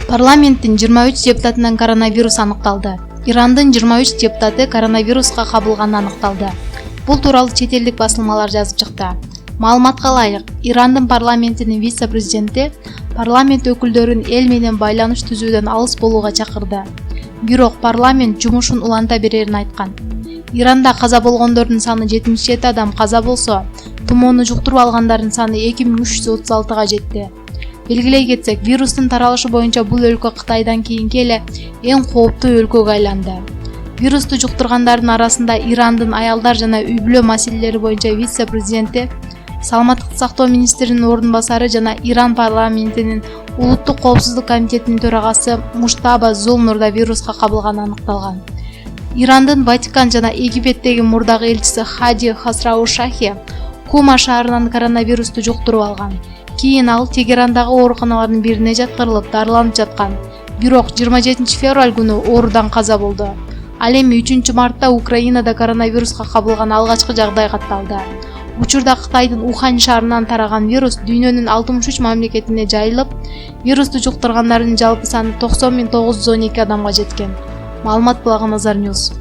Парламенттин 23 депутатынан коронавирус аныкталды. Ирандын 23 депутаты коронавируска кабылганы аныкталды. Бул тууралуу чет элдик басылмалар жазып чыкты. Маалыматка ылайык, Ирандын парламентинин вице-президенти парламент өкүлдөрүн эл менен байланыш түзүүдөн алыс болууга чакырды. Бирок парламент жумушун уланта берерин айткан. Иранда каза болгондордун саны 77 адам каза болсо, тумоону жуктуруп алгандардын саны 2336га жетти. Белгилей кетсек, вирустун таралышы боюнча бул өлкө Кытайдан кийинки эле эң кооптуу өлкөгө айланды. Вирусту жуктургандардын арасында Ирандын аялдар жана үй-бүлө маселелери боюнча вице-президенти, саламаттык сактоо министринин ордун басары жана Иран парламентинин улуттук коопсуздук комитетинин төрагасы Муштаба Зулнур да вируска кабылганы аныкталган. Ирандын Ватикан жана Египеттеги мурдагы элчиси Хади Хасраушахи Кума шаарынан коронавирусту жуктуруп алган. Кийин ал Тегерандагы ооруканалардын бирине жаткырылып, дарыланып жаткан. Бирок 27 февраль күнү оорудан каза болду. Ал эми 3 мартта Украинада коронавируска кабылган алгачкы жагдай катталды. Учурда Кытайдын Ухань шаарынан тараган вирус дүйнөнүн 63 мамлекетине жайылып, вирусту жуктургандардын жалпы саны 90 912 адамга жеткен. Маалымат Булагы Назар Ньюс.